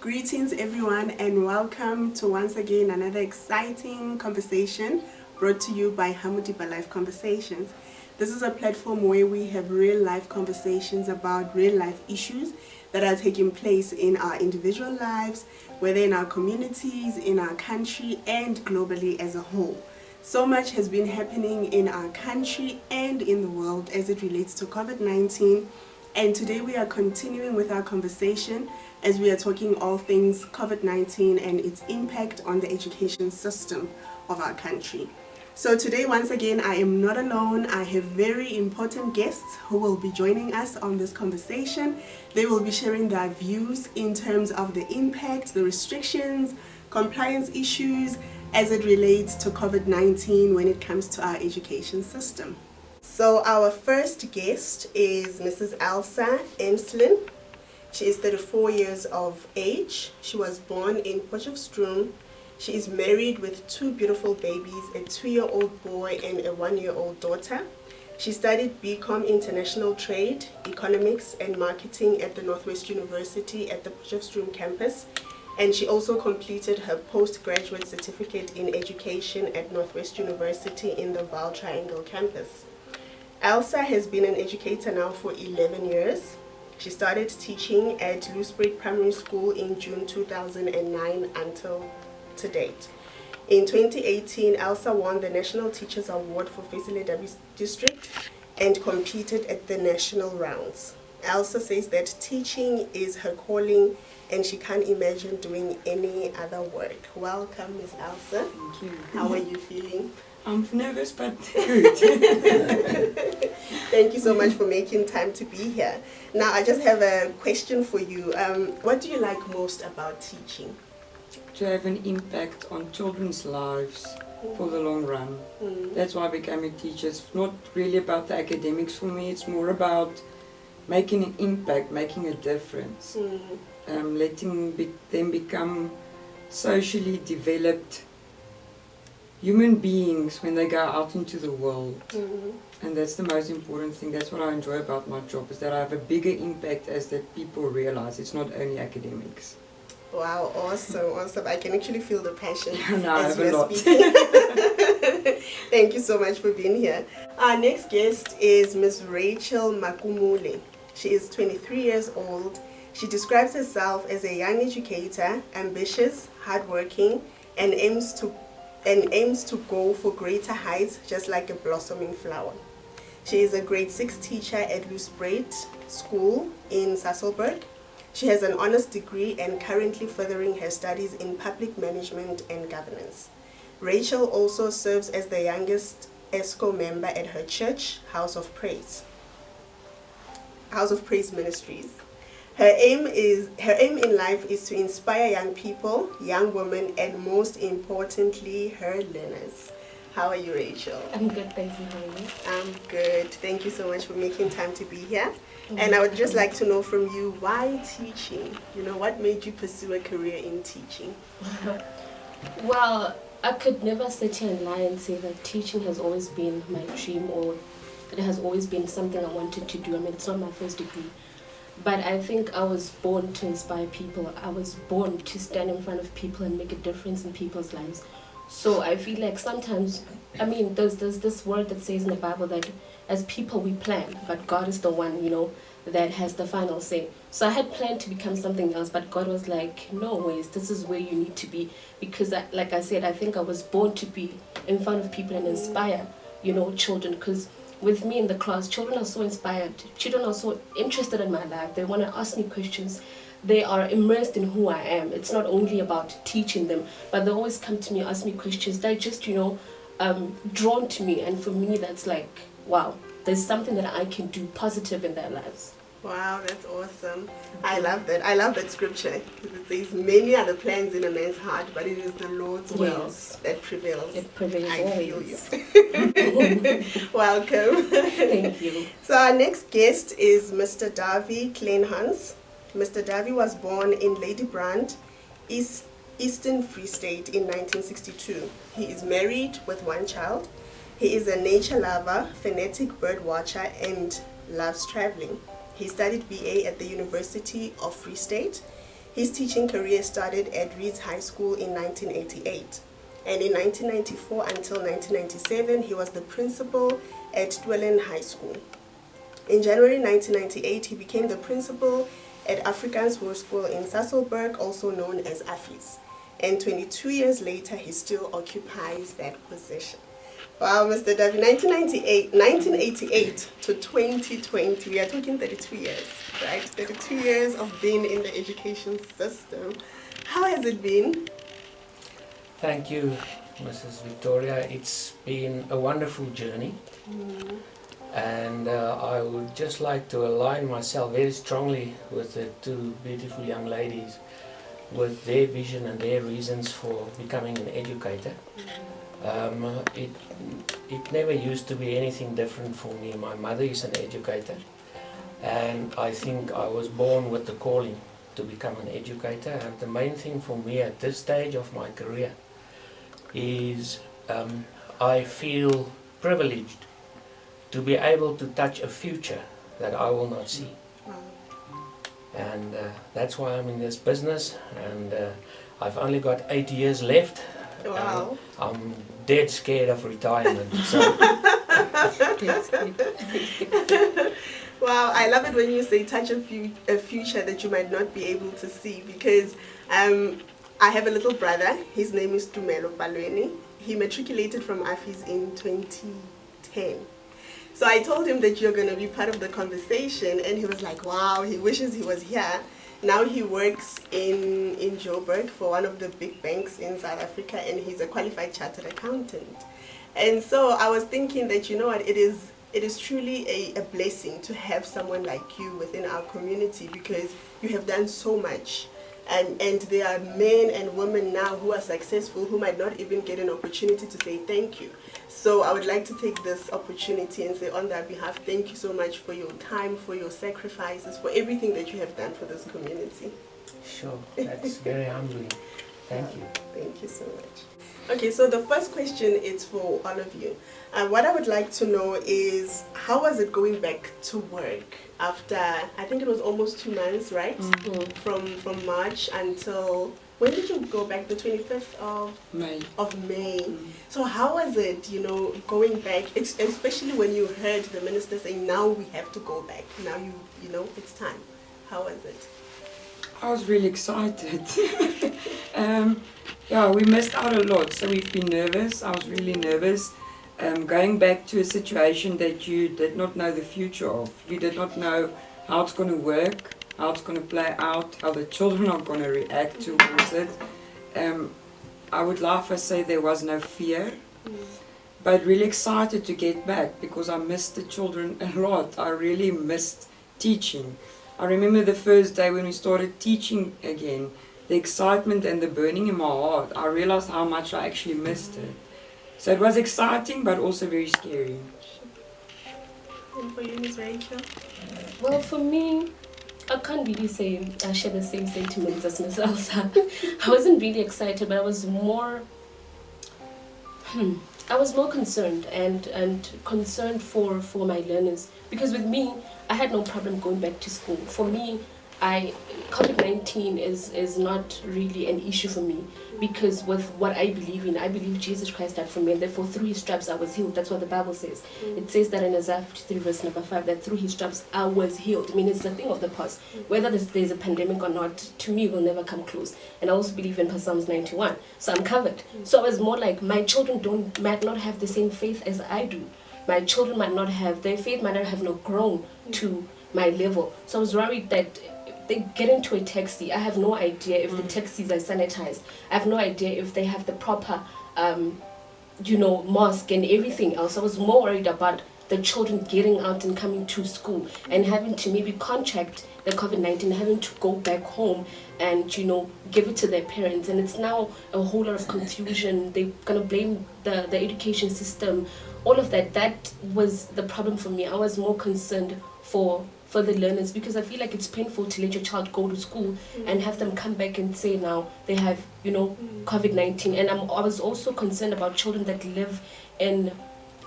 Greetings everyone, and welcome to once again another exciting conversation brought to you by Hamudiba Life Conversations. This is a platform where we have real life conversations about real life issues that are taking place in our individual lives, whether in our communities, in our country, and globally as a whole. So much has been happening in our country and in the world as it relates to COVID-19. And today we are continuing with our conversation as we are talking all things COVID-19 and its impact on the education system of our country. So today, once again, I am not alone. I have very important guests who will be joining us on this conversation. They will be sharing their views in terms of the impact, the restrictions, compliance issues as it relates to COVID-19 when it comes to our education system. So our first guest is Mrs. Elsa Enslin. She is 34 years of age. She was born in Potchefstroom. She is married with two beautiful babies, a 2-year-old boy and a 1-year-old daughter. She studied BCom International Trade, Economics and Marketing at the Northwest University at the Potchefstroom campus. And she also completed her postgraduate certificate in education at Northwest University in the Vaal Triangle campus. Elsa has been an educator now for 11 years. She started teaching at Louwspreek Primary School in June 2009 until to date. In 2018, Elsa won the National Teachers Award for Faisal District and competed at the national rounds. Elsa says that teaching is her calling and she can't imagine doing any other work. Welcome, Miss Elsa. Thank you. How are you feeling? I'm nervous, but good. Thank you so much for making time to be here. Now, I just have a question for you. What do you like most about teaching? To have an impact on children's lives for the long run. That's why I became a teacher. It's not really about the academics for me. It's more about making an impact, making a difference. Letting them become socially developed human beings when they go out into the world. And that's the most important thing. That's what I enjoy about my job, is that I have a bigger impact as that people realize it's not only academics. Wow, awesome. I can actually feel the passion No, as I have a lot. speaking. Thank you so much for being here. Our next guest is Ms. Rachel Makumule. She is 23 years old. She describes herself as a young educator, ambitious, hardworking, and aims to go for greater heights, just like a blossoming flower. She is a grade 6 teacher at Louwspreek School in Sasolburg. She has an honors degree and currently furthering her studies in public management and governance. Rachel also serves as the youngest ESCO member at her church, House of Praise Ministries. Her aim in life is to inspire young people, young women, and most importantly, her learners. How are you, Rachel? I'm good, thanks. And how are you? I'm good. Thank you so much for making time to be here. And I would just like to know from you, why teaching? What made you pursue a career in teaching? Well, I could never sit here and lie and say that teaching has always been my dream, or it has always been something I wanted to do. I mean, it's not my first degree. But I think I was born to inspire people. I was born to stand in front of people and make a difference in people's lives. So I feel like sometimes, I mean, there's this word that says in the Bible that as people we plan, but God is the one, that has the final say. So I had planned to become something else, but God was like, no ways, this is where you need to be. Because like I said, I think I was born to be in front of people and inspire, children. Because with me in the class, children are so inspired. Children are so interested in my life. They want to ask me questions. They are immersed in who I am. It's not only about teaching them, but they always come to me, ask me questions. They're just, drawn to me. And for me, that's like, wow, there's something that I can do positive in their lives. Wow, that's awesome. I love that. I love that scripture. It says, many are the plans in a man's heart, but it is the Lord's will that prevails. It prevails. I feel you. Welcome. Thank you. So our next guest is Mr. Davy Kleinhans. Mr. Davy was born in Ladybrand, Eastern Free State in 1962. He is married with one child. He is a nature lover, fanatic bird watcher, and loves traveling. He studied BA at the University of Free State. His teaching career started at Reeds High School in 1988. And in 1994 until 1997, he was the principal at Dwellen High School. In January 1998, he became the principal at Afrikaans Hoërskool in Sasolburg, also known as AFIS. And 22 years later, he still occupies that position. Wow, Mr. Davi, 1988 to 2020, we are talking 32 years, right? 32 years of being in the education system. How has it been? Thank you, Mrs. Victoria. It's been a wonderful journey. And I would just like to align myself very strongly with the two beautiful young ladies with their vision and their reasons for becoming an educator. It never used to be anything different for me. My mother is an educator, and I think I was born with the calling to become an educator. And the main thing for me at this stage of my career is I feel privileged to be able to touch a future that I will not see. And that's why I'm in this business, and I've only got 8 years left. Wow. I'm dead scared of retirement. So. Wow, I love it when you say touch a future that you might not be able to see, because I have a little brother. His name is Tumelo Palweni. He matriculated from AFIS in 2010. So I told him that you're going to be part of the conversation, and he was like, wow, he wishes he was here. Now he works in Joburg for one of the big banks in South Africa, and he's a qualified chartered accountant. And so I was thinking that, you know what, it is truly a blessing to have someone like you within our community, because you have done so much. And there are men and women now who are successful who might not even get an opportunity to say thank you. So I would like to take this opportunity and say on their behalf, thank you so much for your time, for your sacrifices, for everything that you have done for this community. Sure, that's very humbling. Thank you. Thank you so much. Okay, so the first question is for all of you. What I would like to know is, how was it going back to work after, I think it was almost 2 months, right? Mm-hmm. From March until, when did you go back? The 25th of May. Mm-hmm. So how was it, you know, going back, especially when you heard the minister saying, now we have to go back, now you know, it's time. How was it? I was really excited. Yeah, we missed out a lot, so we've been nervous. I was really nervous. Going back to a situation that you did not know the future of. You did not know how it's going to work, how it's going to play out, how the children are going to react towards it. I would laugh and say there was no fear, but really excited to get back, because I missed the children a lot. I really missed teaching. I remember the first day when we started teaching again, the excitement and the burning in my heart. I realized how much I actually missed it. So it was exciting, but also very scary. And for you, Ms. Rachel? Well, for me, I can't really say I share the same sentiments as Ms. Elsa. I wasn't really excited, but I was more concerned and concerned for my learners, because with me, I had no problem going back to school. For me, COVID-19 is not really an issue for me, because with what I believe in, I believe Jesus Christ died for me, and therefore through his stripes I was healed. That's what the Bible says. It says that in Isaiah 53 verse number 5, that through his stripes I was healed. I mean, it's a thing of the past. Whether there's a pandemic or not, to me, it will never come close. And I also believe in Psalms 91, so I'm covered. So I was more like, my children might not have the same faith as I do. My children might not have, their faith might not have grown to my level. So I was worried that they get into a taxi. I have no idea if the taxis are sanitized. I have no idea if they have the proper, mask and everything else. I was more worried about the children getting out and coming to school and having to maybe contract the COVID-19, having to go back home and, give it to their parents. And it's now a whole lot of confusion. They're going to blame the education system, all of that. That was the problem for me. I was more concerned for the learners, because I feel like it's painful to let your child go to school and have them come back and say now they have, COVID-19. And I was also concerned about children that live in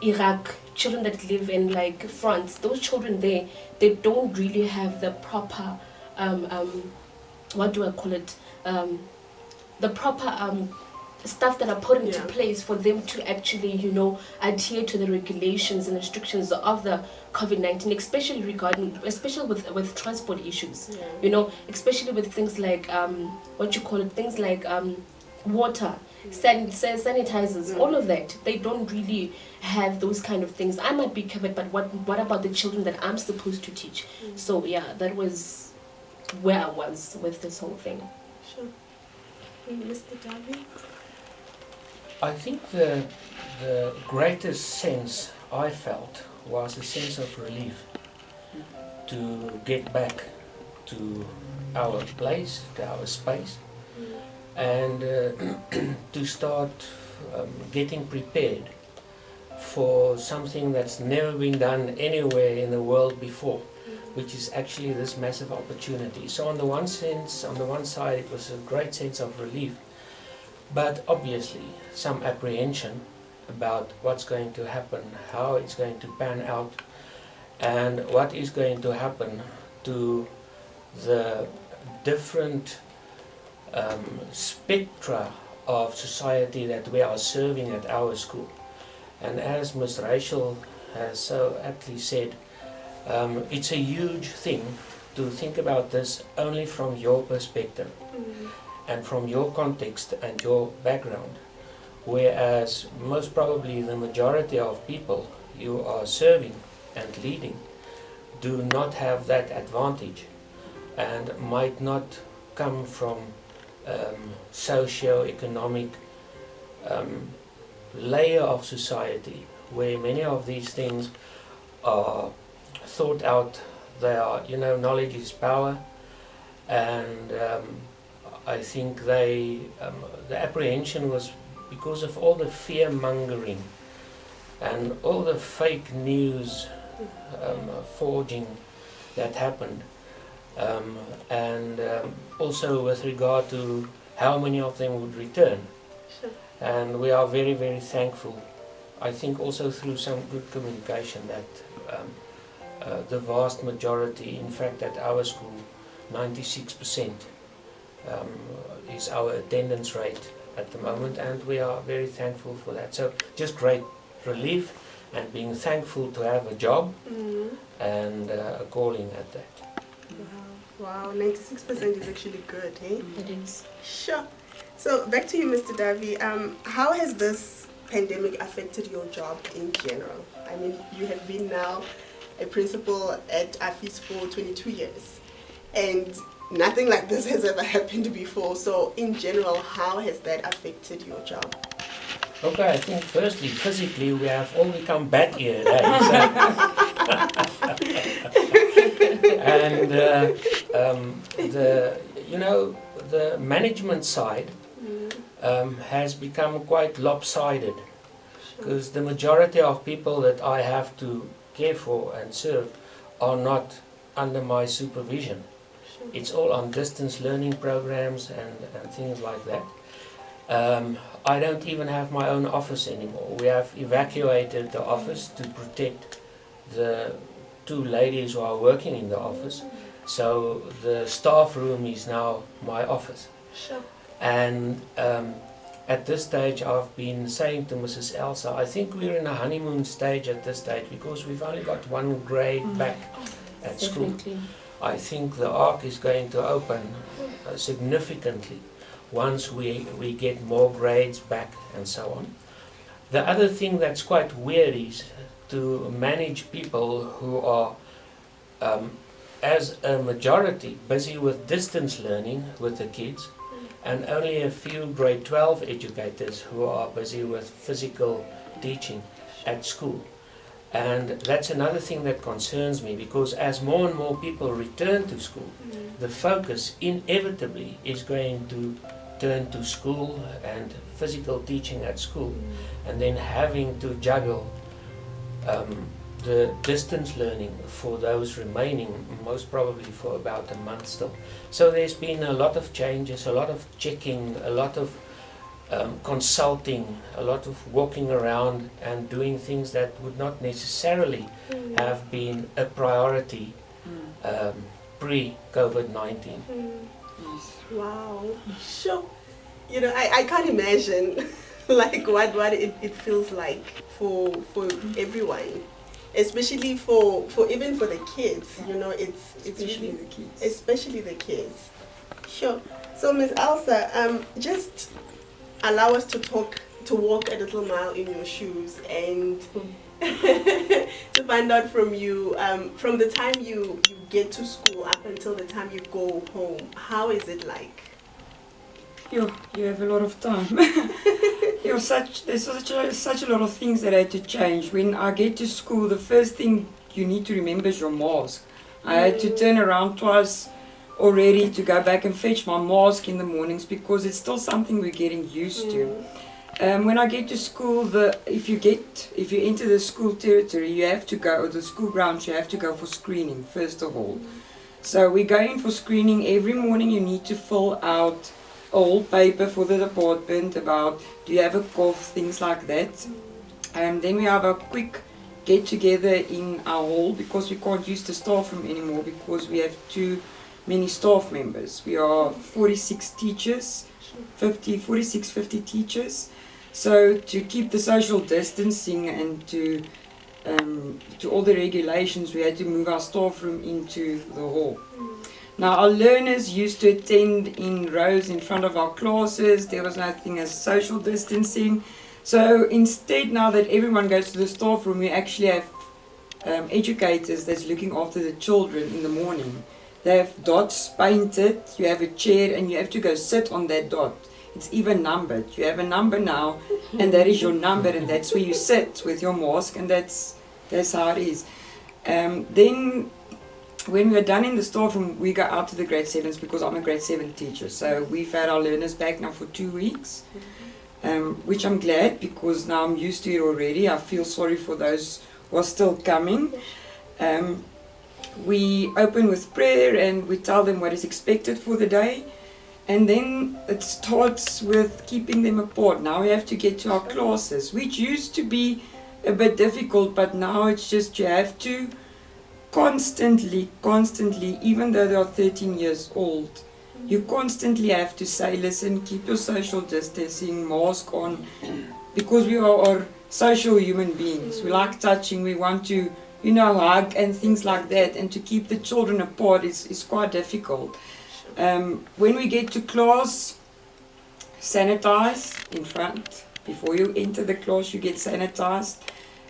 Iraq, children that live in like France. Those children they don't really have the proper what do I call it, the proper stuff that are put into place for them to actually, you know, adhere to the regulations and restrictions of the COVID-19, especially with transport issues, you know, especially with things like things like water, sanitizers, all of that. They don't really have those kind of things. I might be covered, but what about the children that I'm supposed to teach? So yeah, that was where I was with this whole thing. Sure. Mr. Davi? I think the greatest sense I felt was a sense of relief to get back to our place, to our space, and to start getting prepared for something that's never been done anywhere in the world before, which is actually this massive opportunity. So on the one side, it was a great sense of relief, but obviously some apprehension about what's going to happen, how it's going to pan out, and what is going to happen to the different spectra of society that we are serving at our school. And as Ms. Rachel has so aptly said, it's a huge thing to think about this only from your perspective and from your context and your background, whereas most probably the majority of people you are serving and leading do not have that advantage and might not come from socio-economic layer of society where many of these things are thought out. They are, you know, knowledge is power, and I think the apprehension was because of all the fear-mongering and all the fake news forging that happened, and also with regard to how many of them would return. Sure. And we are very, very thankful, I think also through some good communication, that the vast majority, in fact at our school, 96% is our attendance rate at the moment, and we are very thankful for that. So just great relief and being thankful to have a job and a calling at that. Wow, 96% is actually good, eh? It is. Sure. So back to you, Mr. Davi. How has this pandemic affected your job in general? I mean, you have been now a principal at AFIS for 22 years, and nothing like this has ever happened before. So in general, how has that affected your job? Okay, I think firstly, physically, we have all become bat-eared, and the management side has become quite lopsided, because the majority of people that I have to care for and serve are not under my supervision. It's all on distance learning programs and things like that. I don't even have my own office anymore. We have evacuated the office to protect the two ladies who are working in the office. So the staff room is now my office. Sure. And at this stage I've been saying to Mrs. Elsa, I think we're in a honeymoon stage at this stage, because we've only got one grade back at school. I think the arc is going to open significantly once we get more grades back and so on. The other thing that's quite weird is to manage people who are, as a majority, busy with distance learning with the kids, and only a few grade 12 educators who are busy with physical teaching at school. And that's another thing that concerns me, because as more and more people return to school, the focus inevitably is going to turn to school and physical teaching at school, and then having to juggle the distance learning for those remaining, most probably for about a month still. So there's been a lot of changes, a lot of checking, a lot of consulting, a lot of walking around and doing things that would not necessarily have been a priority pre-COVID-19. Yes. Wow. Sure. You know, I can't imagine like what it feels like for everyone. Especially for even for the kids, you know, it's Especially really, the kids. especially the kids. Sure. So Miss Elsa, just allow us to walk a little mile in your shoes and to find out from you, from the time you get to school up until the time you go home, how is it like? You have a lot of time. There's such a lot of things that I had to change. When I get to school, the first thing you need to remember is your mask. I had to turn around twice already to go back and fetch my mask in the mornings because it's still something we're getting used to. When I get to school, if you enter the school territory, you have to go, or the school grounds, you have to go for screening first of all. So we go in for screening every morning. You need to fill out a whole paper for the department about do you have a cough, things like that. And then we have a quick get together in our hall because we can't use the staff room anymore because we have too many staff members. We are 46 teachers, 50 teachers. So to keep the social distancing and to all the regulations, we had to move our staff room into the hall. Now our learners used to attend in rows in front of our classes. There was nothing as social distancing. So instead, now that everyone goes to the staff room, we actually have educators that's looking after the children in the morning. They have dots painted, you have a chair and you have to go sit on that dot. It's even numbered. You have a number now and that is your number and that's where you sit with your mask and that's how it is. Then when we're done in the staff room, we go out to the grade 7s because I'm a grade 7 teacher. So we've had our learners back now for 2 weeks, which I'm glad because now I'm used to it already. I feel sorry for those who are still coming. We open with prayer and we tell them what is expected for the day. And then it starts with keeping them apart. Now we have to get to our classes, which used to be a bit difficult, but now it's just you have to constantly, even though they are 13 years old, you constantly have to say, listen, keep your social distancing, mask on, because we are social human beings. We like touching, we want to, hug and things like that, and to keep the children apart is quite difficult. When we get to class, sanitize in front. Before you enter the class, you get sanitized.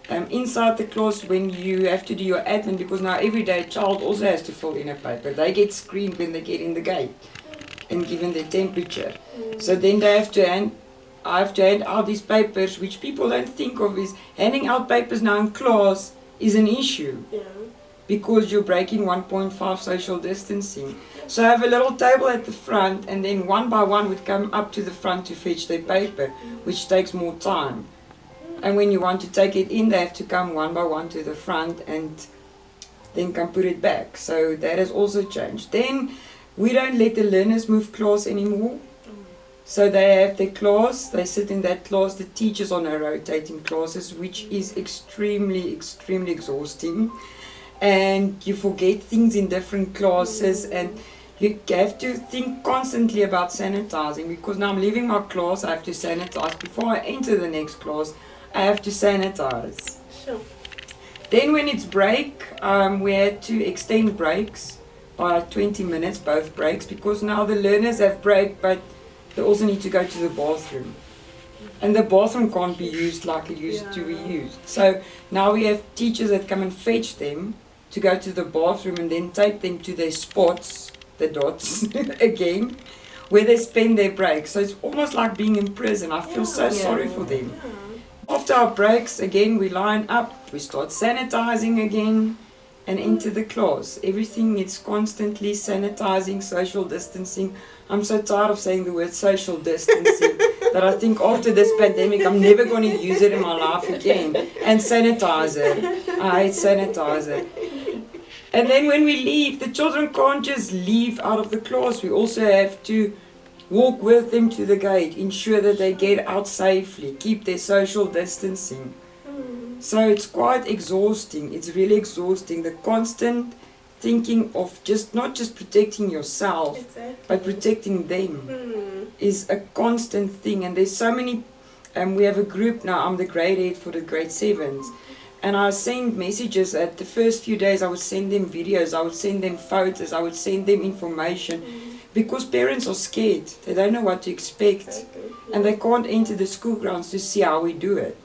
Inside the class, when you have to do your admin, because now every day a child also has to fill in a paper. They get screened when they get in the gate and given their temperature. So then I have to hand out these papers, which people don't think of is handing out papers now in class is an issue. Yeah. Because you're breaking 1.5 social distancing. So I have a little table at the front and then one by one would come up to the front to fetch their paper, which takes more time. And when you want to take it in, they have to come one by one to the front and then come put it back. So that has also changed. Then we don't let the learners move class anymore. So they have their class, they sit in that class, the teachers are now rotating classes, which is extremely exhausting. And you forget things in different classes and you have to think constantly about sanitizing because now I'm leaving my class, I have to sanitize. Before I enter the next class, I have to sanitize. Sure. Then when it's break, we had to extend breaks by 20 minutes, both breaks, because now the learners have break, but they also need to go to the bathroom. And the bathroom can't be used like it used to be used. So now we have teachers that come and fetch them to go to the bathroom and then take them to their spots, the dots, again, where they spend their breaks. So it's almost like being in prison. I feel so sorry for them. After our breaks, again, we line up, we start sanitizing again and enter the class. Everything is constantly sanitizing, social distancing. I'm so tired of saying the word social distancing that I think after this pandemic I'm never going to use it in my life again. And sanitizer. I hate sanitizer. And then when we leave, the children can't just leave out of the class. We also have to walk with them to the gate, ensure that they get out safely, keep their social distancing. So it's quite exhausting. It's really exhausting. The constant thinking of not just protecting yourself, Exactly. but protecting them is a constant thing. And there's so many, we have a group now, I'm the grade 8 for the grade 7s, and I send messages. At the first few days I would send them videos, I would send them photos, I would send them information, because parents are scared, they don't know what to expect, and they can't enter the school grounds to see how we do it.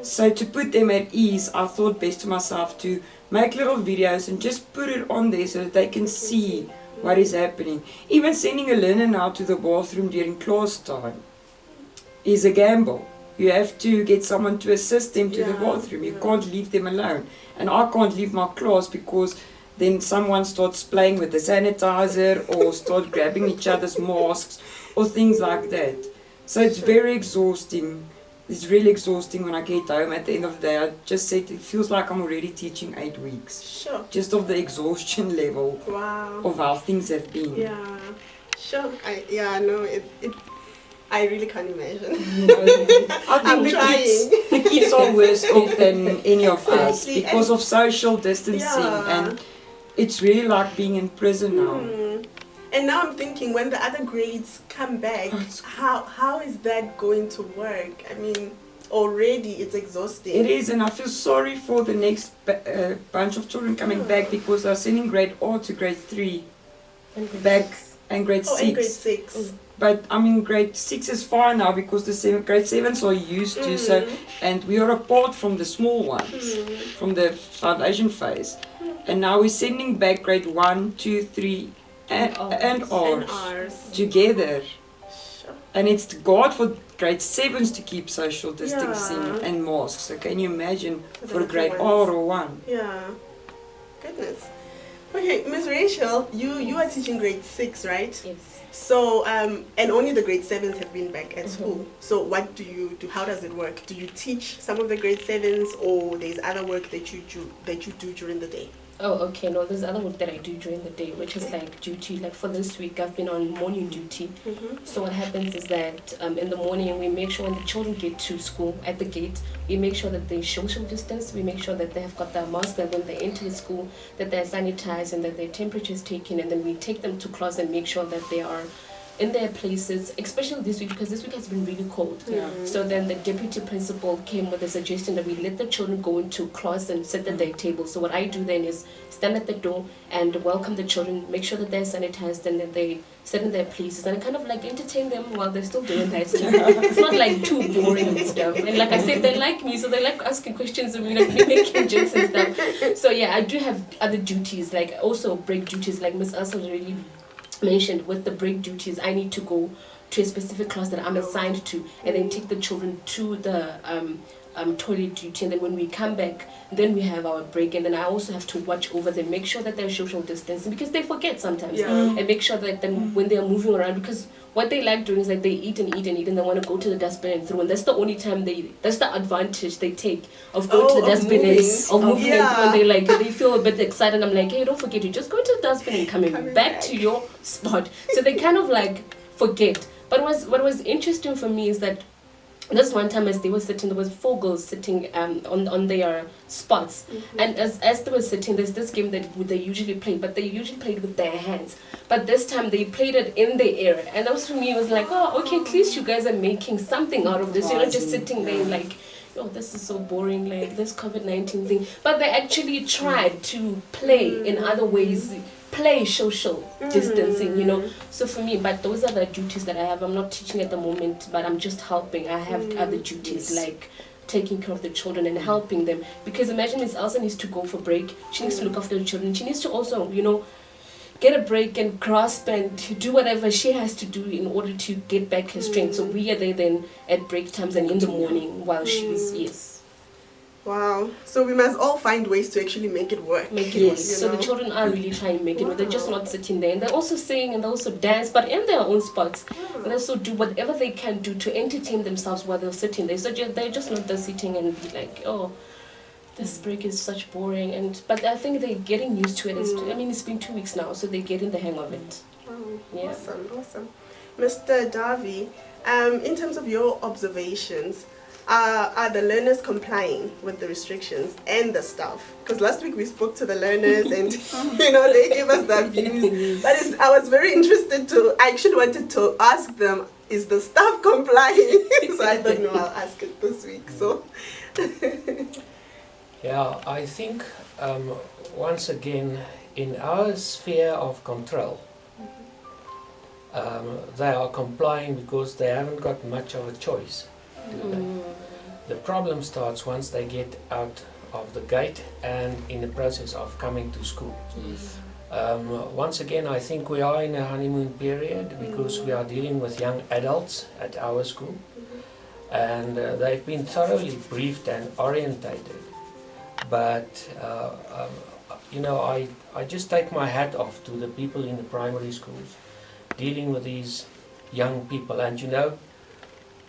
So to put them at ease, I thought best to myself to make little videos and just put it on there so that they can see what is happening. Even sending a learner now to the bathroom during class time is a gamble. You have to get someone to assist them to the bathroom. You can't leave them alone. And I can't leave my class because then someone starts playing with the sanitizer or start grabbing each other's masks or things like that. So it's very exhausting. It's really exhausting when I get home at the end of the day. I just said it feels like I'm already teaching 8 weeks. Sure. Just of the exhaustion level of how things have been. Yeah, sure. I really can't imagine. I think the kids are worse off than any of us because of social distancing, and it's really like being in prison now. And now I'm thinking, when the other grades come back, how is that going to work? I mean, already it's exhausting. It is, and I feel sorry for the next bunch of children coming back, because they're sending grade 4 to grade 3 back and grade 6. And grade 6. But I mean, grade 6 is fine now because the grade 7s are used to, so, and we are apart from the small ones, from the foundation phase. And now we're sending back grade 1, 2, 3 and ours together. And it's God for grade 7s to keep social distancing and masks. So can you imagine for grade R or 1? Yeah. Goodness. Okay, Ms. Rachel, you are teaching grade 6, right? Yes. So, and only the grade 7s have been back at school. So what do you do? How does it work? Do you teach some of the grade 7s, or there's other work that you do during the day? Oh, okay. No, there's other work that I do during the day, which is like duty. Like for this week, I've been on morning duty. So what happens is that in the morning, we make sure when the children get to school at the gate, we make sure that they social distance. We make sure that they have got their mask, that when they enter the school, that they're sanitized and that their temperature is taken. And then we take them to class and make sure that they are in their places, especially this week, because this week has been really cold. So then the deputy principal came with a suggestion that we let the children go into class and sit at their table. So what I do then is stand at the door and welcome the children, make sure that they're sanitized and that they sit in their places, and I kind of like entertain them while they're still doing that. So it's not like too boring and stuff. And like I said, they like me, so they like asking questions and we like making jokes and stuff. So yeah, I do have other duties, like also break duties, like Miss Elsa really mentioned. With the break duties, I need to go to a specific class that I'm assigned to and then take the children to the toilet duty, and then when we come back, then we have our break, and then I also have to watch over them, make sure that they're social distancing, because they forget sometimes, and make sure that then when they're moving around, because what they like doing is like they eat and eat and eat and they want to go to the dustbin and throw, and that's the only time that's the advantage they take of going to the dustbin and moving and throw, and they feel a bit excited. I'm like, hey, don't forget, you just go to the dustbin and coming back to your spot. So they kind of like forget. But what was interesting for me is that this one time as they were sitting, there was 4 girls sitting on their spots, and as they were sitting, there's this game that they usually play, but they usually played with their hands, but this time they played it in the air, and that was, for me, it was like, oh, okay, at least you guys are making something out of this. You're not just sitting there like, oh, this is so boring, like this COVID-19 thing. But they actually tried to play in other ways, play social distancing, you know. So for me, but those are the duties that I have. I'm not teaching at the moment, but I'm just helping. I have other duties like taking care of the children and helping them. Because imagine Miss Elsa needs to go for break. She needs to look after the children. She needs to also, you know, get a break and grasp and do whatever she has to do in order to get back her strength. So we are there then at break times and in the morning while she's, Wow. So we must all find ways to actually make it work. So the children are really trying to make it work. They're just not sitting there. And they're also sing and they also dance, but in their own spots. And they also do whatever they can do to entertain themselves while they're sitting there. So they're just not there sitting and be like, oh, this break is such boring. But I think they're getting used to it. It's been 2 weeks now, so they're getting the hang of it. Wow. Awesome. Mr. Davi, in terms of your observations, are the learners complying with the restrictions and the staff? Because last week we spoke to the learners and they gave us their views. But I was very interested I actually wanted to ask them, is the staff complying? So I thought, no, I'll ask it this week. So Yeah, I think once again, in our sphere of control, they are complying because they haven't got much of a choice, do they? The problem starts once they get out of the gate and in the process of coming to school. Once again, I think we are in a honeymoon period because we are dealing with young adults at our school, and they've been thoroughly briefed and orientated. But I just take my hat off to the people in the primary schools dealing with these young people. And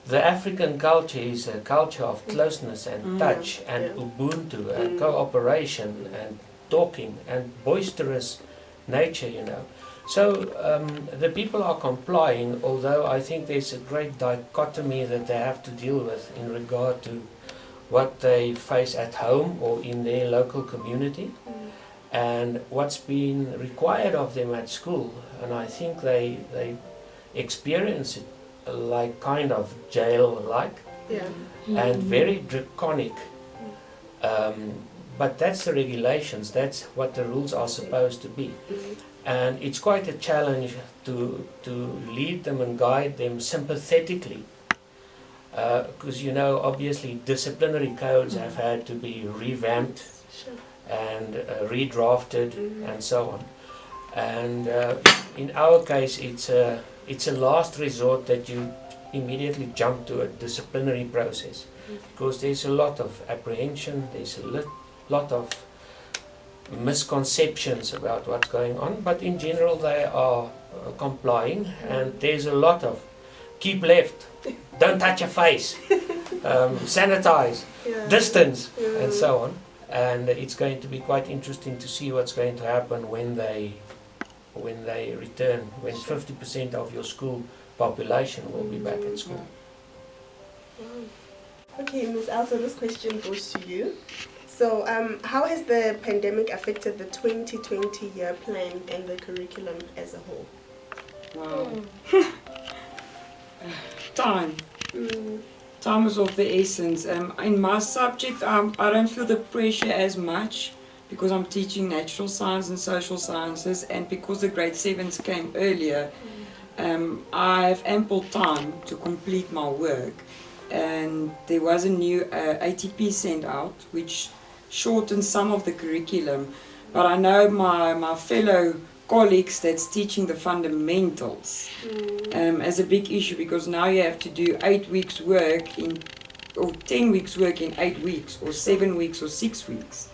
the African culture is a culture of closeness and touch and ubuntu and cooperation and talking and boisterous nature, So the people are complying, although I think there's a great dichotomy that they have to deal with in regard to what they face at home or in their local community and what's been required of them at school. And I think they experience it like kind of jail-like and very draconic. But that's the regulations, that's what the rules are supposed to be. And it's quite a challenge to lead them and guide them sympathetically. Because obviously disciplinary codes have had to be revamped and redrafted and so on. And in our case, it's a last resort that you immediately jump to a disciplinary process, because there's a lot of apprehension, there's a lot of misconceptions about what's going on, but in general they are complying, and there's a lot of keep left, don't touch your face, sanitize, distance, and so on. And it's going to be quite interesting to see what's going to happen when they return, when 50% of your school population will be back at school. Okay, Ms. Elsa, this question goes to you. So how has the pandemic affected the 2020 year plan and the curriculum as a whole? Wow. Time. Time is of the essence. In my subject, I don't feel the pressure as much because I'm teaching natural science and social sciences, and because the grade 7s came earlier, I have ample time to complete my work. And there was a new ATP sent out which shortened some of the curriculum, but I know my fellow colleagues that's teaching the fundamentals as a big issue, because now you have to do 8 weeks work or 10 weeks work in 8 weeks, or 7 weeks or 6 weeks.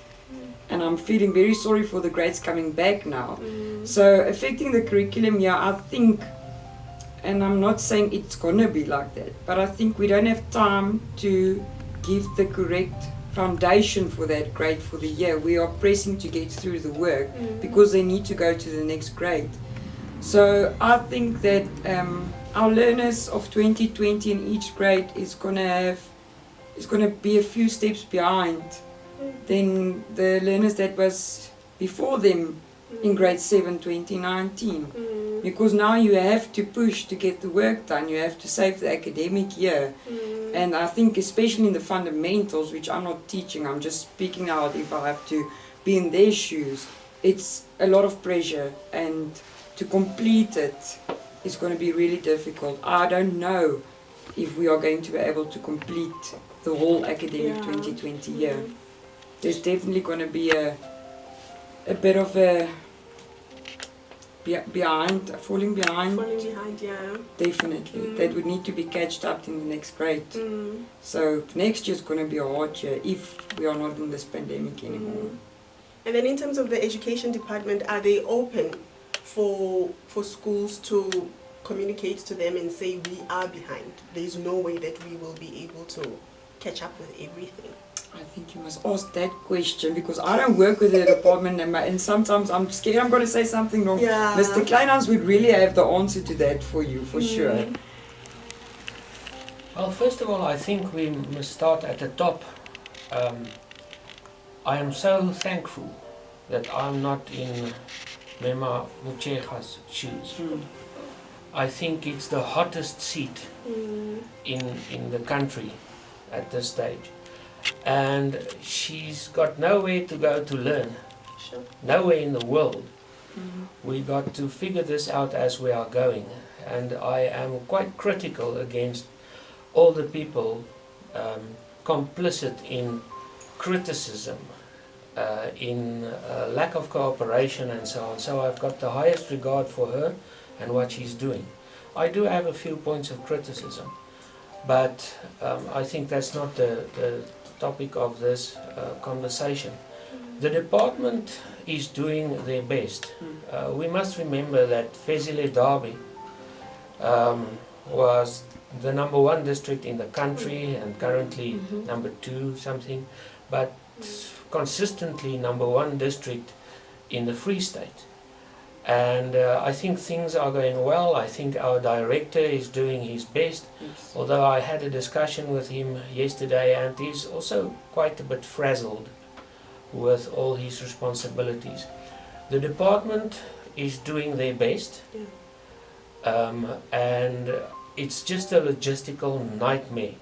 And I'm feeling very sorry for the grades coming back now. So affecting the curriculum, I think, and I'm not saying it's gonna be like that, but I think we don't have time to give the correct foundation for that grade for the year. We are pressing to get through the work because they need to go to the next grade. So I think that our learners of 2020 in each grade is gonna be a few steps behind than the learners that was before them in grade 7 2019, because now you have to push to get the work done, you have to save the academic year. And I think especially in the fundamentals, which I'm not teaching, I'm just speaking out if I have to be in their shoes, it's a lot of pressure, and to complete it is going to be really difficult. I don't know if we are going to be able to complete the whole academic 2020 year. There's definitely going to be a bit of a falling behind. Falling behind, yeah. Definitely. That would need to be catched up in the next grade. So next year is going to be a hard year if we are not in this pandemic anymore. And then in terms of the education department, are they open for schools to communicate to them and say we are behind? There's no way that we will be able to catch up with everything. I think you must ask that question, because I don't work with the department, and sometimes I'm scared I'm going to say something wrong. Yeah. Mr. Kleinhans would really have the answer to that for you, for sure. Well, first of all, I think we must start at the top. I am so thankful that I'm not in Mema Muchega's shoes. I think it's the hottest seat in the country at this stage. And she's got nowhere to go to learn, Sure. nowhere in the world. We got to figure this out as we are going. And I am quite critical against all the people complicit in criticism, in lack of cooperation and so on. So I've got the highest regard for her and what she's doing. I do have a few points of criticism, but I think that's not the topic of this conversation. The department is doing their best. We must remember that Fezile Derby was the #1 district in the country and currently #2 something, but consistently #1 district in the Free State. And I think things are going well. I think our director is doing his best, although I had a discussion with him yesterday and he's also quite a bit frazzled with all his responsibilities. The department is doing their best, and it's just a logistical nightmare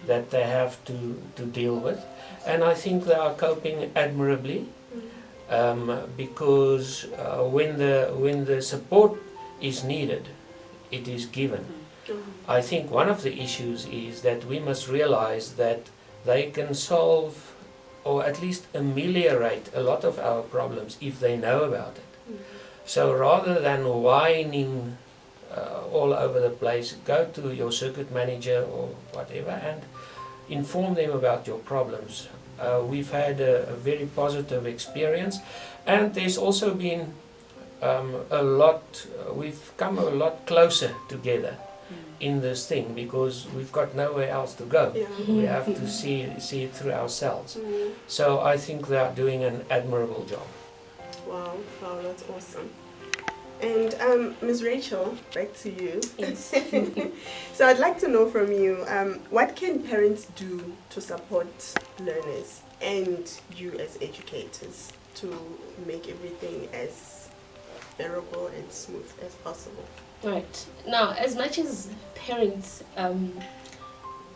that they have to deal with, and I think they are coping admirably, because when the support is needed, it is given. I think one of the issues is that we must realize that they can solve or at least ameliorate a lot of our problems if they know about it. So rather than whining all over the place, go to your circuit manager or whatever and inform them about your problems. We've had a very positive experience, and there's also been we've come a lot closer together in this thing because we've got nowhere else to go. We have to see it through ourselves. So I think they are doing an admirable job. Wow, that's awesome. And Ms. Rachel, back to you. Yes. So I'd like to know from you, what can parents do to support learners and you as educators to make everything as bearable and smooth as possible? Right. Now, as much as parents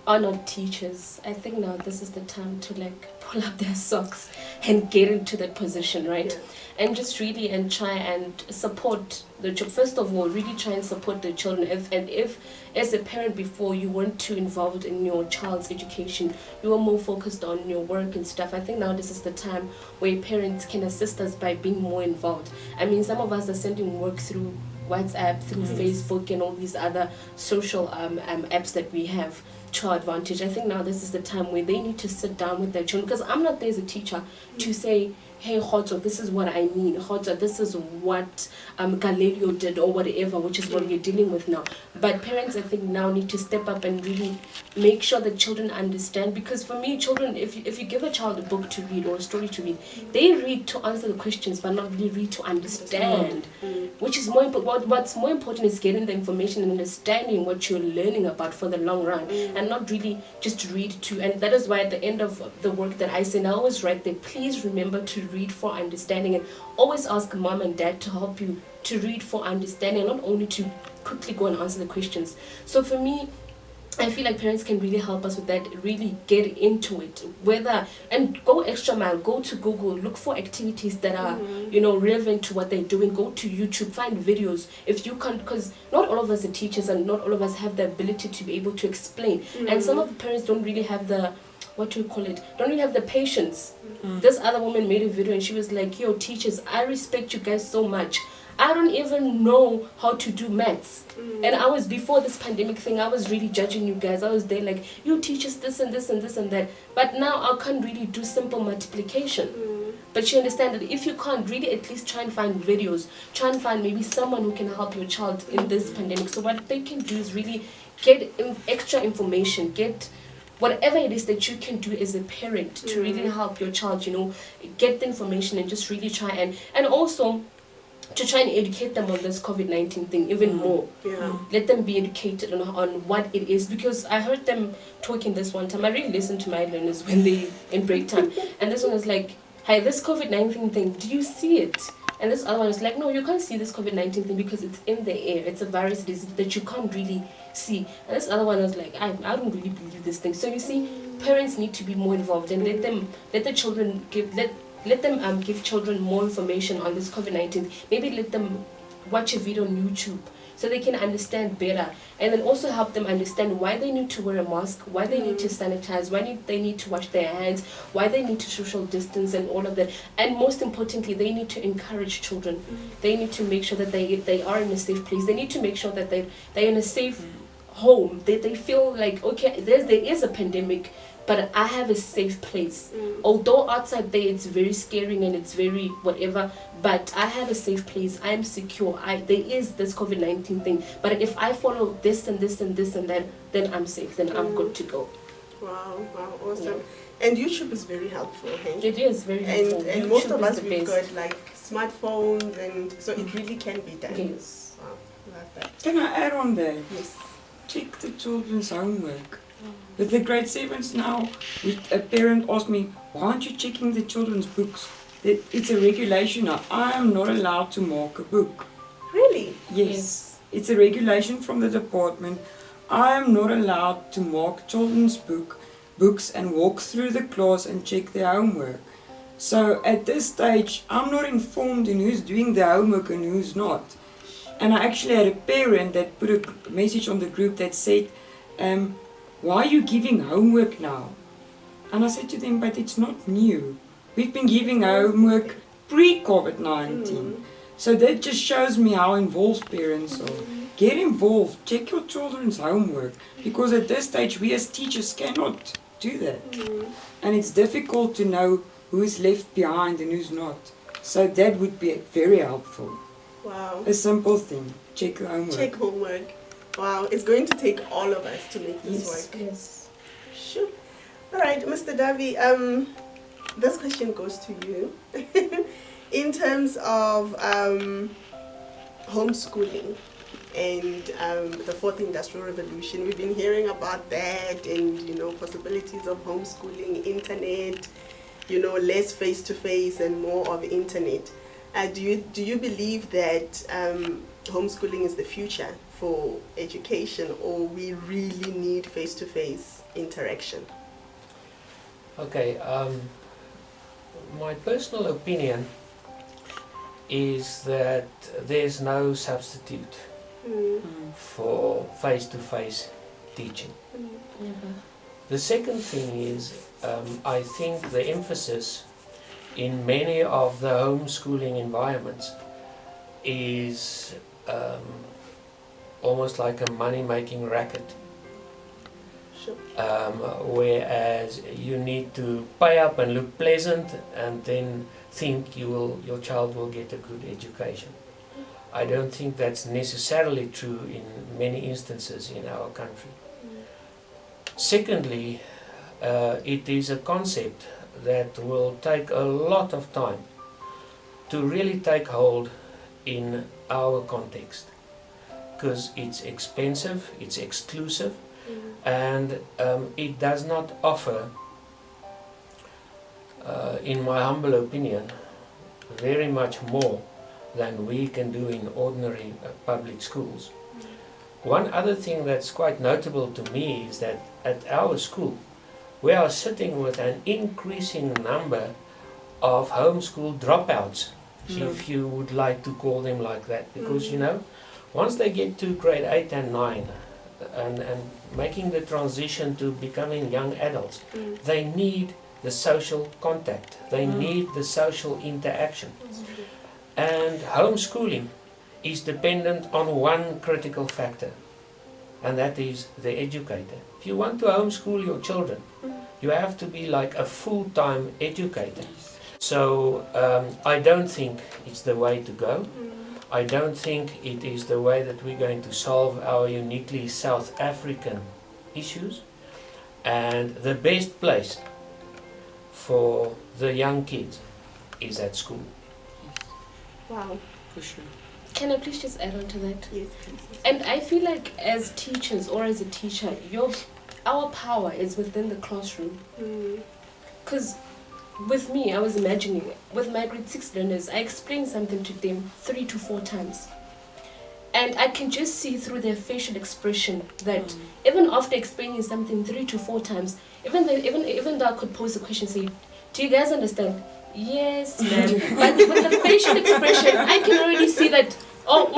are not teachers, I think now this is the time to pull up their socks and get into that position, right? Yeah. And just really and try and support the first of all, really try and support the children. If as a parent before you weren't too involved in your child's education, you were more focused on your work and stuff, I think now this is the time where parents can assist us by being more involved. I mean, some of us are sending work through WhatsApp, through Facebook and all these other social apps that we have to our advantage. I think now this is the time where they need to sit down with their children, because I'm not there as a teacher to say, hey Hoto, this is what I mean, Hoto, this is what Galileo did or whatever, which is what we're dealing with now. But parents, I think, now need to step up and really make sure that children understand, because for me, children, if you give a child a book to read or a story to read, they read to answer the questions but not really read to understand, which is more important. What's more important is getting the information and understanding what you're learning about for the long run, and not really just read to. And that is why at the end of the work that I send, I always write there, please remember to read for understanding, and always ask mom and dad to help you to read for understanding, not only to quickly go and answer the questions. So for me, I feel like parents can really help us with that, really get into it, and go extra mile, go to Google, look for activities that are, relevant to what they're doing, go to YouTube, find videos, if you can't, because not all of us are teachers and not all of us have the ability to be able to explain, and some of the parents don't really have the, don't really have the patience. This other woman made a video and she was like, yo teachers, I respect you guys so much, I don't even know how to do maths. And I was, before this pandemic thing, I was really judging you guys. I was there like, you teach us this and this and this and that. But now I can't really do simple multiplication. But you understand that if you can't, really at least try and find videos. Try and find maybe someone who can help your child in this pandemic. So what they can do is really get extra information, get whatever it is that you can do as a parent to really help your child, get the information and just really try and also to try and educate them on this COVID-19 thing even more. Yeah. Let them be educated on what it is, because I heard them talking this one time. I really listened to my learners when they in break time, and this one was like, "Hi, this COVID-19 thing, do you see it?" And this other one was like, "No, you can't see this COVID-19 thing because it's in the air. It's a virus disease that you can't really see." And this other one was like, I don't really believe this thing. So you see, parents need to be more involved and let the children let them give children more information on this COVID-19. Maybe let them watch a video on YouTube so they can understand better, and then also help them understand why they need to wear a mask, why they need to sanitize, they need to wash their hands, why they need to social distance and all of that. And most importantly, they need to encourage children. They need to make sure that they are in a safe place. They need to make sure that they're in a safe home. They feel like, okay, there is a pandemic, but I have a safe place. Although outside there it's very scary and it's very whatever, but I have a safe place. I am secure. There is this COVID-19 thing, but if I follow this and this and this and that, then I'm safe. Then I'm good to go. Wow, awesome. Yeah. And YouTube is very helpful, hey? It is very helpful. And most of us, we've got like smartphones, and so it really can be done. Yes. Wow, love that. Can I add on there? Yes. Check the children's homework. With the grade 7s now, a parent asked me, "Why aren't you checking the children's books?" It's a regulation now. I am not allowed to mark a book. Really? Yes. It's a regulation from the department. I am not allowed to mark children's books and walk through the class and check their homework. So at this stage, I'm not informed in who's doing the homework and who's not. And I actually had a parent that put a message on the group that said, "Why are you giving homework now?" And I said to them, "But it's not new. We've been giving homework pre-COVID-19. So that just shows me how involved parents are. Get involved, check your children's homework, because at this stage we as teachers cannot do that. And it's difficult to know who is left behind and who's not. So that would be very helpful. Wow. A simple thing, check the homework. Check homework. Wow, it's going to take all of us to make this work. Yes. Sure. All right, Mr. Davi, this question goes to you. In terms of homeschooling and the fourth industrial revolution, we've been hearing about that, and possibilities of homeschooling, internet, less face-to-face and more of internet. Do you believe that homeschooling is the future for education, or we really need face-to-face interaction? Okay, my personal opinion is that there's no substitute for face-to-face teaching. The second thing is, I think the emphasis in many of the homeschooling environments is almost like a money-making racket. Sure. Whereas you need to pay up and look pleasant and then think your child will get a good education. I don't think that's necessarily true in many instances in our country. Secondly, it is a concept that will take a lot of time to really take hold in our context, because it's expensive, it's exclusive, and it does not offer, in my humble opinion, very much more than we can do in ordinary public schools. One other thing that's quite notable to me is that at our school we are sitting with an increasing number of homeschool dropouts, if you would like to call them like that, because once they get to grade 8 and 9 and making the transition to becoming young adults, they need the social contact, they need the social interaction. And homeschooling is dependent on one critical factor, and that is the educator. If you want to homeschool your children, you have to be like a full-time educator. So I don't think it's the way to go. I don't think it is the way that we're going to solve our uniquely South African issues. And the best place for the young kids is at school. Wow. For sure. Can I please just add on to that? Yes, please. And I feel like as teachers or as a teacher, our power is within the classroom. Because with me, I was imagining, with my grade 6 learners, I explained something to them 3 to 4 times. And I can just see through their facial expression that even after explaining something 3 to 4 times, even though I could pose a question, say, do you guys understand? Yes, ma'am. But with the facial expression, I can already see that, oh,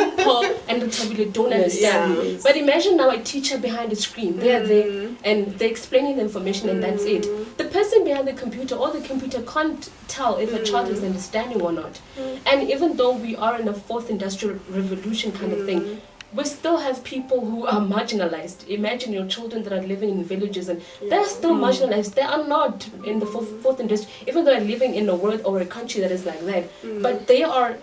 and Tabile don't understand. Yeah. But imagine now a teacher behind the screen. They're there and they're explaining the information and that's it. The person behind the computer or the computer can't tell if a child is understanding or not. And even though we are in a 4th industrial revolution kind of thing, we still have people who are marginalized. Imagine your children that are living in villages and they're still marginalized. They are not in the fourth industry, even though they're living in a world or a country that is like that. But they are,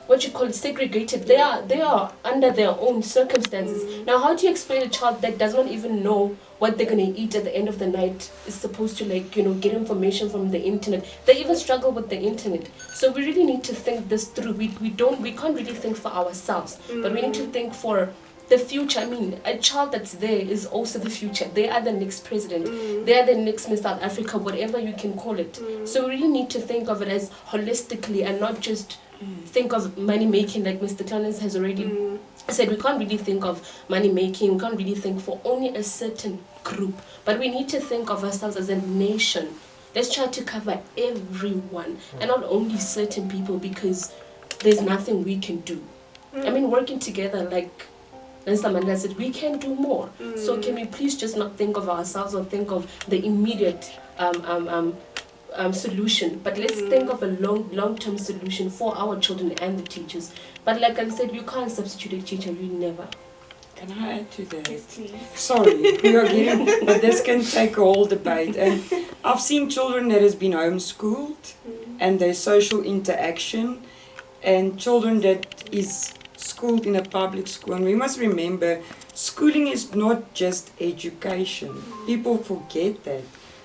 what you call segregated. They are under their own circumstances. Now, how do you explain a child that does not even know what they're going to eat at the end of the night, is supposed to get information from the internet? They even struggle with the internet. So we really need to think this through. We can't really think for ourselves, but we need to think for the future. I mean, a child that's there is also the future. They are the next president. They are the next Miss South Africa, whatever you can call it. So we really need to think of it as holistically and not just think of money making, like Mr. Clarence has already said. We can't really think of money making. We can't really think for only a certain group, but we need to think of ourselves as a nation. Let's try to cover everyone and not only certain people, because there's nothing we can do. I mean, working together, like Mr. Mandela said, we can do more. So can we please just not think of ourselves or think of the immediate solution, but let's think of a long-term solution for our children and the teachers. But like I said, you can't substitute a teacher. You never. Can I add to that? Yes, please. Sorry, we are getting, but this can take a whole debate. And I've seen children that has been homeschooled and their social interaction, and children that is schooled in a public school. And we must remember, schooling is not just education. People forget that.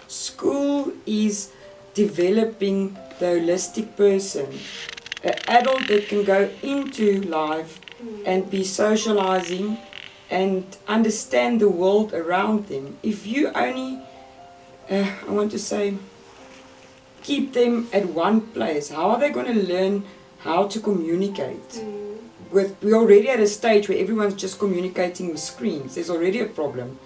School is developing the holistic person, an adult that can go into life and be socializing and understand the world around them. If you only, keep them at one place, how are they going to learn how to communicate? We're already at a stage where everyone's just communicating with screens. There's already a problem.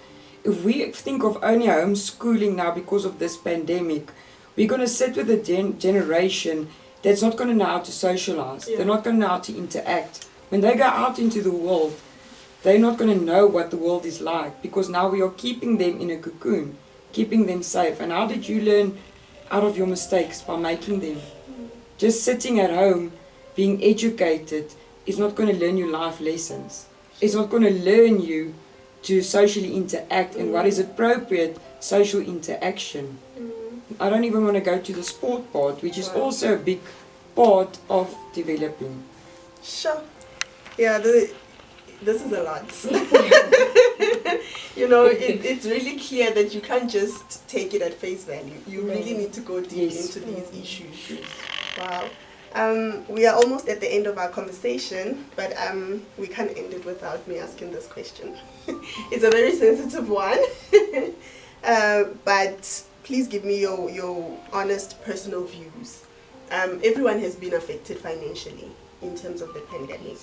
If we think of only homeschooling now because of this pandemic, we're going to sit with a generation that's not going to know how to socialize. They're not going to know how to interact. When they go out into the world, they're not going to know what the world is like, because now we are keeping them in a cocoon, keeping them safe. And how did you learn out of your mistakes? By making them. Just sitting at home, being educated, is not going to learn you life lessons. It's not going to learn you to socially interact and what is appropriate social interaction. I don't even want to go to the sport part, which is also a big part of developing. Sure. Yeah, this is a lot. It's really clear that you can't just take it at face value. You really need to go deep into these issues. Wow. We are almost at the end of our conversation, but we can't end it without me asking this question. It's a very sensitive one, but please give me your honest personal views. Everyone has been affected financially in terms of the pandemic.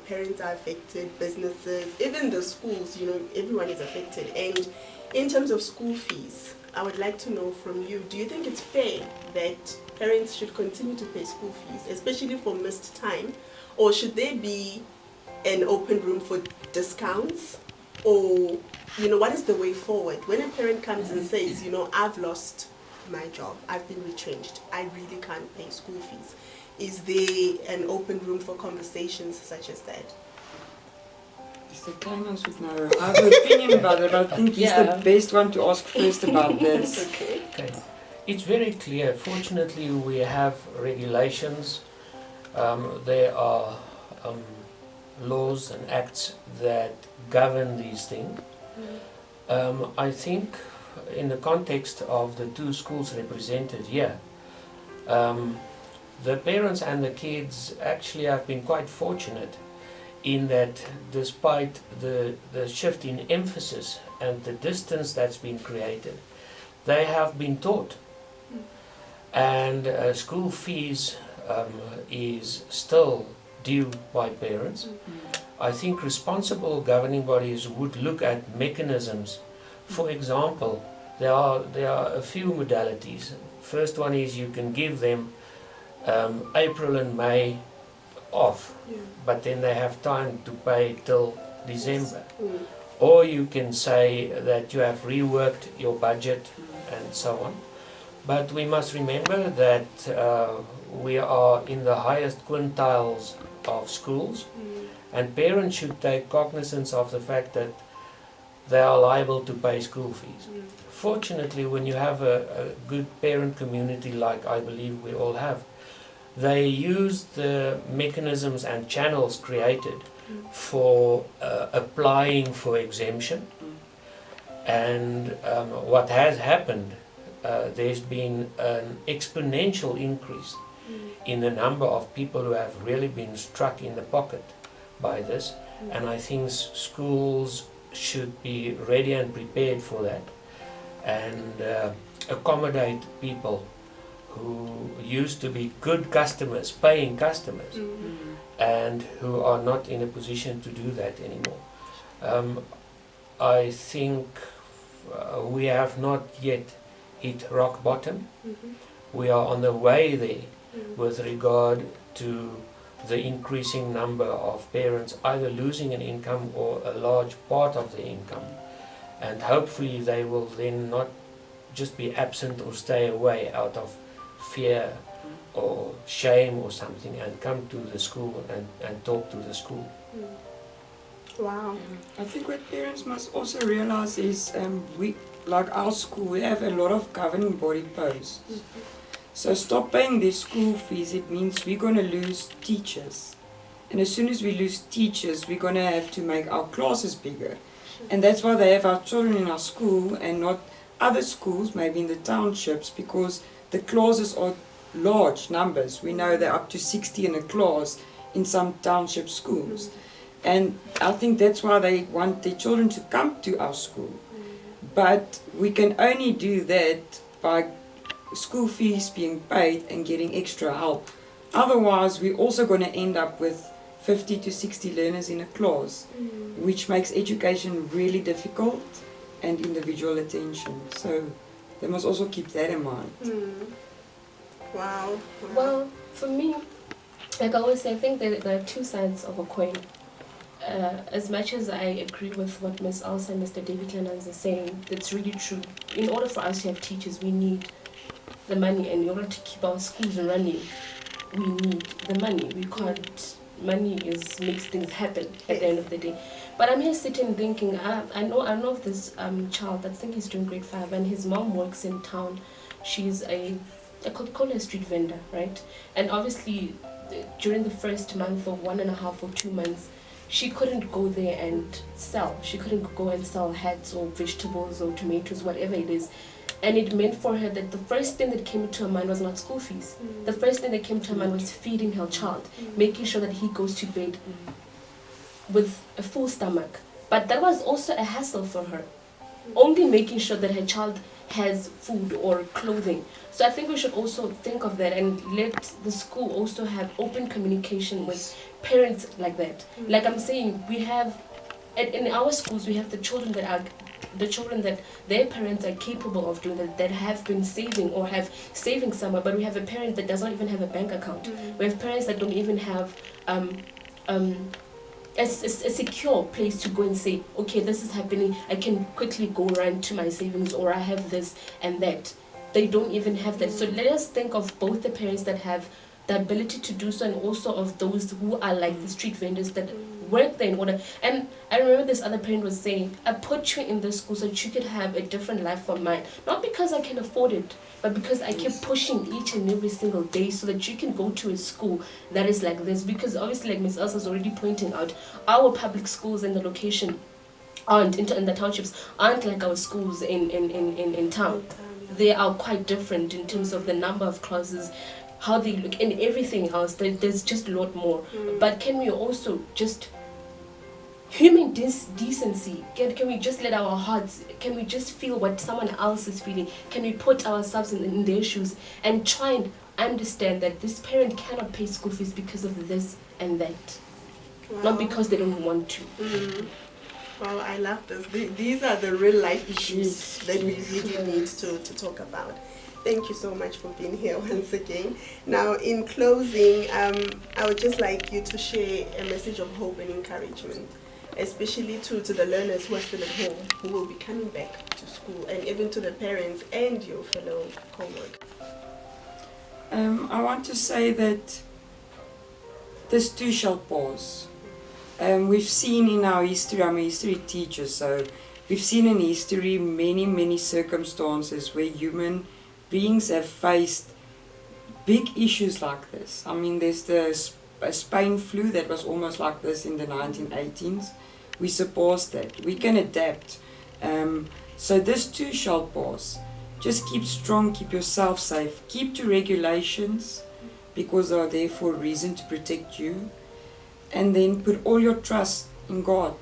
Parents are affected, businesses, even the schools, everyone is affected. And in terms of school fees, I would like to know from you, do you think it's fair that parents should continue to pay school fees, especially for missed time? Or should there be an open room for discounts? Or, what is the way forward? When a parent comes and says, I've lost my job, I've been retrenched, I really can't pay school fees. Is there an open room for conversations such as that? Mr. Kleinmans would know. I have an opinion about it, but I think he's the best one to ask first about this. Okay. It's very clear. Fortunately, we have regulations. There are laws and acts that govern these things. I think in the context of the two schools represented here, the parents and the kids actually have been quite fortunate in that despite the shift in emphasis and the distance that's been created, they have been taught. And school fees is still due by parents. I think responsible governing bodies would look at mechanisms. For example, there are a few modalities. First one is you can give them April and May off, but then they have time to pay till December. Or you can say that you have reworked your budget and so on. But we must remember that we are in the highest quintiles of schools, and parents should take cognizance of the fact that they are liable to pay school fees. Fortunately, when you have a good parent community like I believe we all have, they use the mechanisms and channels created for applying for exemption. And what has happened, there's been an exponential increase in the number of people who have really been struck in the pocket by this. And I think schools should be ready and prepared for that, and accommodate people who used to be good customers, paying customers, and who are not in a position to do that anymore. I think we have not yet hit rock bottom. We are on the way there with regard to the increasing number of parents either losing an income or a large part of their income. And hopefully they will then not just be absent or stay away out of fear or shame or something, and come to the school and talk to the school. Wow. I think what parents must also realize is we, like our school, we have a lot of governing body posts. So stop paying their school fees, it means we're going to lose teachers. And as soon as we lose teachers, we're going to have to make our classes bigger. And that's why they have our children in our school and not other schools, maybe in the townships, because the classes are large numbers. We know they're up to 60 in a class in some township schools. And I think that's why they want their children to come to our school. But we can only do that by school fees being paid and getting extra help. Otherwise, we're also going to end up with 50 to 60 learners in a class, which makes education really difficult and individual attention. So they must also keep that in mind. Wow. Well, for me, like I always say, I think there are two sides of a coin. As much as I agree with what Ms. Elsa and Mr. David Lenans are saying, that's really true. In order for us to have teachers, we need the money, and in order to keep our schools running, we need the money. We can't. Money makes things happen at the end of the day. But I'm here sitting thinking, I know of this child. I think he's doing grade 5, and his mom works in town. She's I could call her a street vendor, right? And obviously, during the first month or 1.5 or 2 months, she couldn't go there and sell. She couldn't go and sell hats or vegetables or tomatoes, whatever it is. And it meant for her that the first thing that came to her mind was not school fees. The first thing that came to her mind was feeding her child, making sure that he goes to bed with a full stomach. But that was also a hassle for her, only making sure that her child has food or clothing. So I think we should also think of that and let the school also have open communication with parents like that. Like I'm saying, we have, in our schools, we have the children that their parents are capable of doing that have been saving or have saving somewhere, but we have a parent that does not even have a bank account. We have parents that don't even have a secure place to go and say, okay, this is happening, I can quickly go run to my savings, or I have this and that. They don't even have that. So let us think of both the parents that have the ability to do so, and also of those who are like the street vendors that work there in order. And I remember this other parent was saying, I put you in this school so that you could have a different life from mine. Not because I can afford it, but because I keep pushing each and every single day so that you can go to a school that is like this. Because obviously, like Ms. Elsa is already pointing out, our public schools in the location aren't, in the townships, aren't like our schools in town. They are quite different in terms of the number of classes. how they look, and everything else. There's just a lot more. But can we also just human decency? Can we just let our hearts? Can we just feel what someone else is feeling? Can we put ourselves in their shoes and try and understand that this parent cannot pay school fees because of this and that, not because they don't want to. Well, I love this. These are the real life issues that we really need to talk about. Thank you so much for being here once again. Now, in closing, I would just like you to share a message of hope and encouragement, especially to the learners who are still at home, who will be coming back to school, and even to the parents and your fellow co-workers. I want to say that this too shall pass. We've seen in our history, I'm a history teacher, so we've seen in history many circumstances where human beings have faced big issues like this. I mean, there's the Spain flu that was almost like this in the 1918s. We surpassed that. We can adapt. So this too shall pass. Just keep strong, keep yourself safe, keep to regulations because they are there for a reason to protect you. And then put all your trust in God.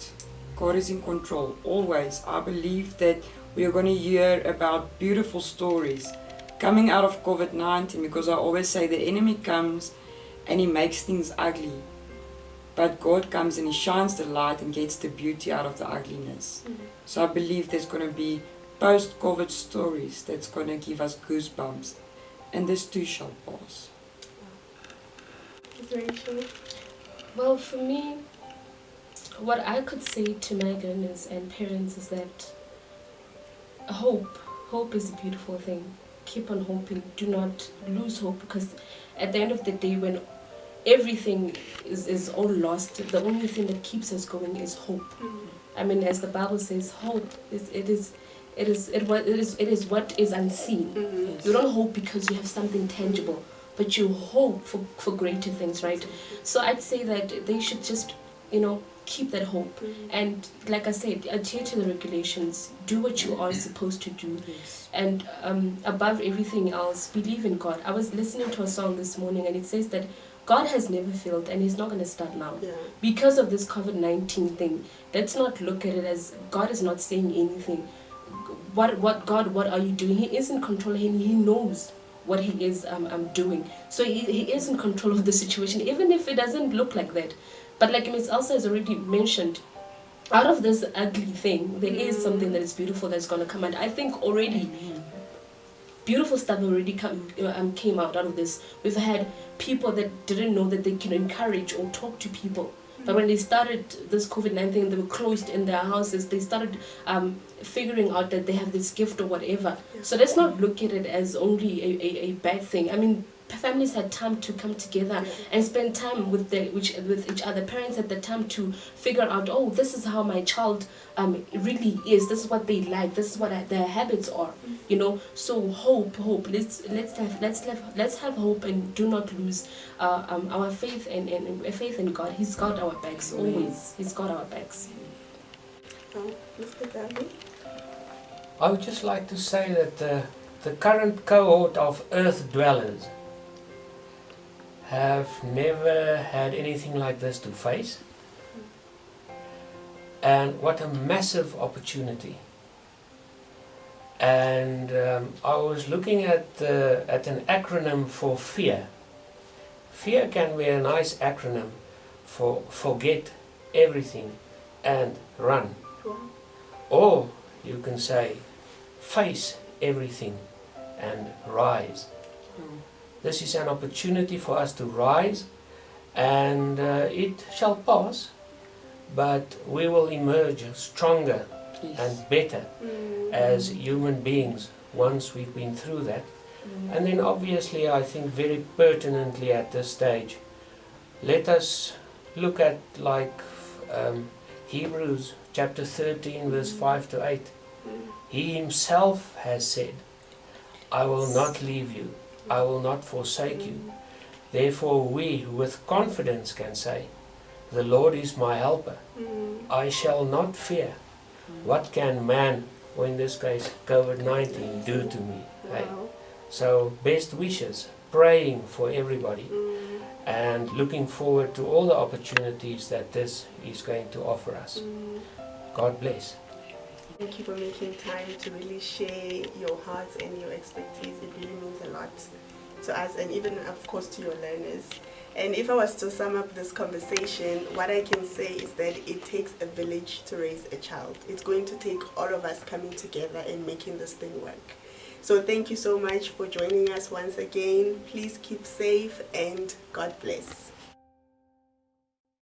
God is in control, always. I believe that we are going to hear about beautiful stories coming out of COVID-19, because I always say the enemy comes and he makes things ugly. But God comes and he shines the light and gets the beauty out of the ugliness. So I believe there's going to be post-COVID stories that's going to give us goosebumps. And this too shall pass. Rachel? Well, for me, what I could say to Megan and parents is that hope is a beautiful thing. Keep on hoping. Do not lose hope, because at the end of the day, when everything is all lost, the only thing that keeps us going is hope. I mean, as the Bible says, hope is what is unseen. You don't hope because you have something tangible, but you hope for greater things, right? So I'd say that they should just, keep that hope. And like I said, adhere to the regulations, do what you are supposed to do. And above everything else, believe in God. I was listening to a song this morning and it says that God has never failed and he's not going to start now. Because of this COVID-19 thing, let's not look at it as God is not saying anything. God, what are you doing? He is in control and he knows what he is doing. So he is in control of the situation, even if it doesn't look like that. But like Ms. Elsa has already mentioned, out of this ugly thing, there is something that is beautiful that's going to come. And I think already beautiful stuff already came out of this. We've had people that didn't know that they can encourage or talk to people. But when they started this COVID-19, they were closed in their houses. They started figuring out that they have this gift or whatever. So let's not look at it as only a bad thing. I mean, families had time to come together and spend time with each other. Parents had the time to figure out, oh, this is how my child really is. This is what they like. This is what their habits are. So hope. Let's have hope and do not lose our faith and faith in God. He's got our backs always. He's got our backs. Oh, Mr. David? I would just like to say that the current cohort of Earth dwellers have never had anything like this to face. And what a massive opportunity. And I was looking at an acronym for fear. Fear can be a nice acronym for forget everything and run. Or you can say face everything and rise. This is an opportunity for us to rise, and it shall pass, but we will emerge stronger and better as human beings once we've been through that. And then obviously, I think very pertinently at this stage, let us look at Hebrews chapter 13 verse 5 to 8. He himself has said, I will not leave you, I will not forsake you. Therefore we with confidence can say, the Lord is my helper. I shall not fear. What can man, or in this case COVID-19, do to me? Hey? So best wishes praying for everybody and looking forward to all the opportunities that this is going to offer us. God bless. Thank you for making time to really share your hearts and your expertise. It really means a lot to us, and even of course to your learners. And if I was to sum up this conversation, what I can say is that it takes a village to raise a child. It's going to take all of us coming together and making this thing work. So thank you so much for joining us once again. Please keep safe and God bless.